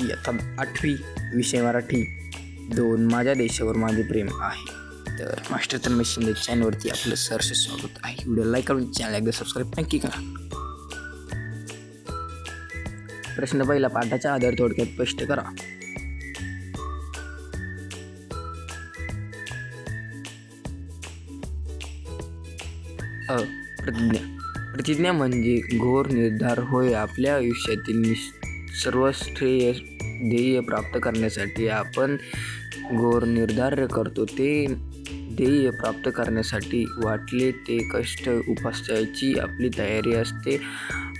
इयत्ता 8वी, विषय मराठी. 2 माझ्या देशावर माझे प्रेम आहे. तर मास्टर तन्मय शिंदे चॅनलवरती आपलं सहर्ष स्वागत आहे. व्हिडिओ लाईक करून चॅनल एकदा सबस्क्राईब नक्की करा. प्रश्न पहिला, पाठाचा आधार थोडक्यात स्पष्ट करा. प्रतिज्ञा म्हणजे घोर निर्धार होय. आपल्या आयुष्यातील सर्व श्रेय ध्येय प्राप्त करण्यासाठी आपण घोर निर्धार करतो. ते ध्येय प्राप्त करण्यासाठी वाटले ते कष्ट उपसायची आपली तयारी असते.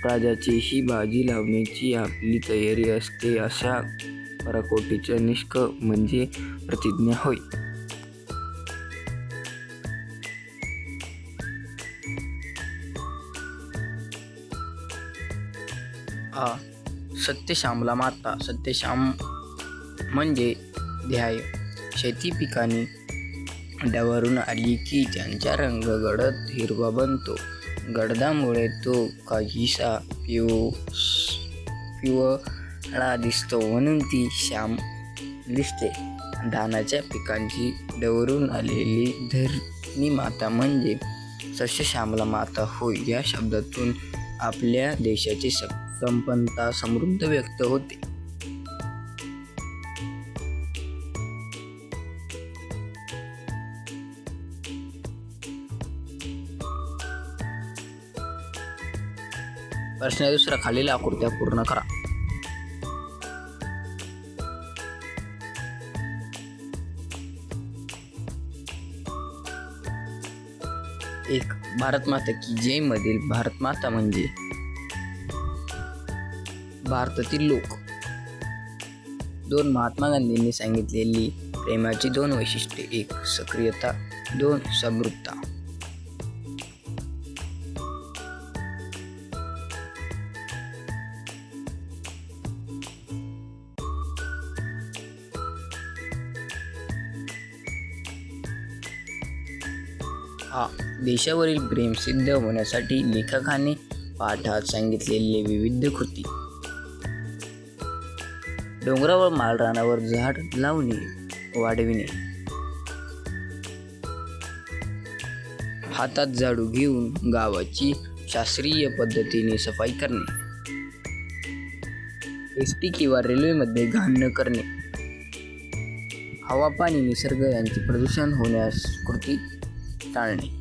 राजाचीही बाजी लावण्याची आपली तयारी असते. अशा पराकोटीचा निष्क म्हणजे प्रतिज्ञा होय. सत्यश्यामला माता. सत्यश्याम म्हणजे ध्याय. शेती पिकांनी डवरून आली की त्यांचा रंग गडद हिरवा बनतो. गडदामुळे तो काहीसा पिवळा दिसतो म्हणून ती श्याम दिसते. धानाच्या पिकांची डवरून आलेली धरणी माता म्हणजे सस्यश्यामला माता होय. या शब्दातून आपल्या देशाची संपन्नता समृद्ध व्यक्त होते. प्रश्न दुसरा, खालील आकृत्या पूर्ण करा. एक, भारत माता की जय मधील भारत माता म्हणजे भारतातील लोक. 2, महात्मा गांधींनी सांगितलेली प्रेमाची 2 वैशिष्ट्ये. 1, सक्रियता. 2, समृद्धता. देशावरील प्रेम सिद्ध होण्यासाठी लेखकाने पाठात सांगितलेले विविध कृती. डोंगरावर माळरानावर झाड लावणे, वाढविणे. हातात झाडू घेऊन गावाची शास्त्रीय पद्धतीने सफाई करणे. एसटी किंवा रेल्वेमध्ये घाण न करणे. हवा, पाणी, निसर्ग यांचे प्रदूषण होण्यास कृती टाळणे.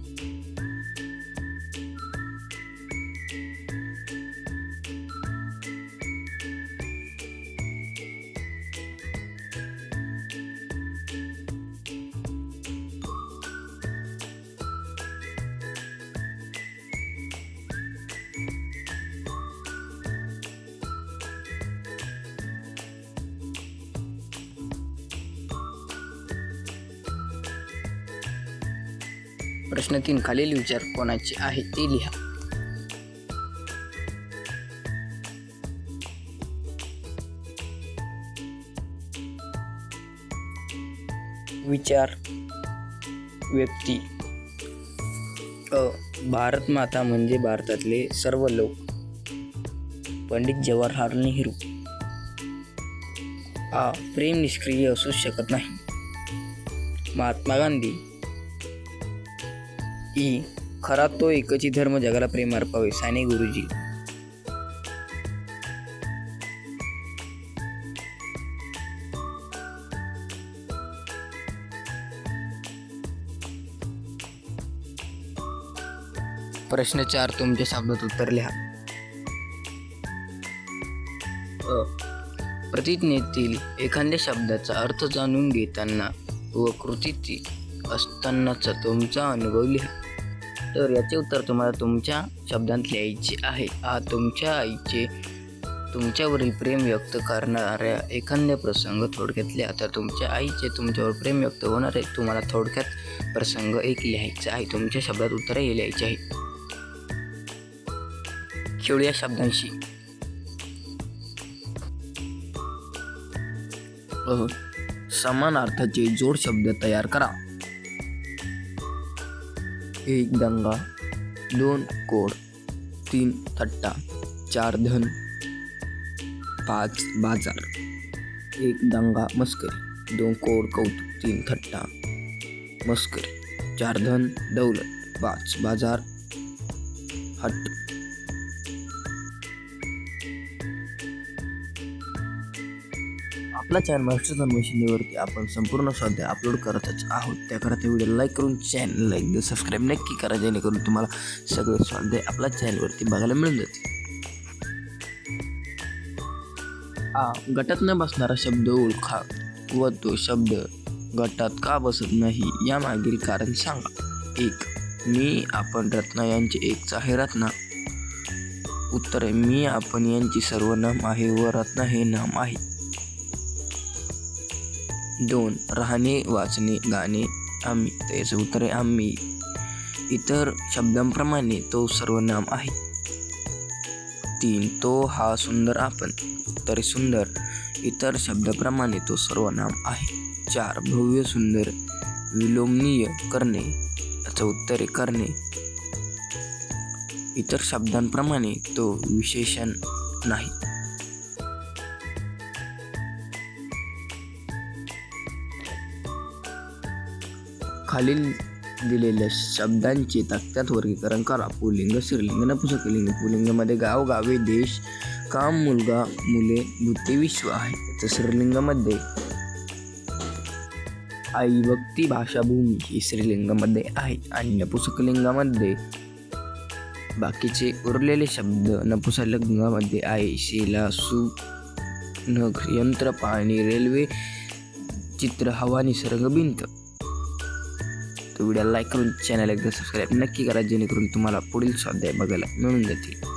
प्रश्न 3, खालील विचार कोणाचे आहे ते लिहा. विचार, व्यक्ती. भारत माता म्हणजे भारतातले सर्व लोक. पंडित जवाहरलाल नेहरू. प्रेम निष्क्रिय असू शकत नाही. महात्मा गांधी. खरा तो एकच धर्म जगाला प्रेम अर्पावे. साने गुरुजी. प्रश्न 4, तुमच्या शब्दात उत्तर लिहा. प्रतिज्ञेतील एखाद्या शब्दाचा अर्थ जाणून घेताना व कृतीत असतानाचा तुमचा अनुभव लिहा. तर याचे उत्तर तुम्हाला तुमच्या शब्दांत लिहायचे आहे. तुमच्या आईचे तुमच्यावरील प्रेम व्यक्त करणाऱ्या एखाद्या प्रसंग थोडक्यात लिहा. तर तुमच्या आईचे तुमच्यावर प्रेम व्यक्त होणारे तुम्हाला थोडक्यात प्रसंग 1 लिहायचा आहे. तुमच्या शब्दात उत्तरही लिहायचे आहे. खेळूया शब्दांशी. समान अर्थाचे जोड शब्द तयार करा. 1, दंगा. 2, कोड. 3, थट्टा. 4, धन. 5 बाजार. 1 दंगा मस्करी. 2 कोड कौतुक. 3 थट्टा मस्करी. 4 धन दौलत. 5 बाजार हट्ट. आपला चॅनल मास्टर मशीनीवरती आपण संपूर्ण स्वाध्याय अपलोड करतच आहोत. त्याकरता व्हिडिओ लाईक करून चॅनलला एकदा सबस्क्राईब नक्की करा, जेणेकरून तुम्हाला सगळे स्वाध्याय आपल्या चॅनलवरती बघायला मिळून जातील. गटात न बसणारा शब्द ओळखा व तो शब्द गटात का बसत नाही यामागील कारण सांगा. 1. मी, आपण, रत्ना यांचे एकच आहे रत्ना. उत्तर आहे मी, आपण यांची सर्वनाम आहे व रत्ना हे नाम आहे. 2. राहणे, वाचणे, गाणे, आम्ही. त्याचं उत्तर आहे आम्ही. इतर शब्दांप्रमाणे तो सर्वनाम आहे. 3. तो, हा, सुंदर, आपण. उत्तर सुंदर. इतर शब्दाप्रमाणे तो सर्वनाम आहे. 4. भव्य, सुंदर, विलोमनीय, करणे. याचं उत्तर आहे करणे. इतर शब्दांप्रमाणे तो विशेषण नाही. खालील दिलेल्या शब्दांचे तक्त्यात वर्गीकरण करा. पुल्लिंग, स्त्रीलिंग, नपुंसकलिंग. पुल्लिंगामध्ये गाव, गावे, देश, काम, मुलगा, मुले, भूते, विश्व आहे. तर स्त्रीलिंगामध्ये आई, व्यक्ती, भाषा, भूमी ही स्त्रीलिंगामध्ये आहे. आणि नपुंसकलिंगामध्ये बाकीचे उरलेले शब्द नपुंसकलिंगामध्ये आहे. शिला, सूप, नख, यंत्र, पाणी, रेल्वे, चित्र, हवा, निसर्ग, भिंत. तो व्हिडिओ लाईक करून चॅनल एकदा सबस्क्राईब नक्की करा, जेणेकरून तुम्हाला पुढील स्वाध्याय बघायला मिळून जातील.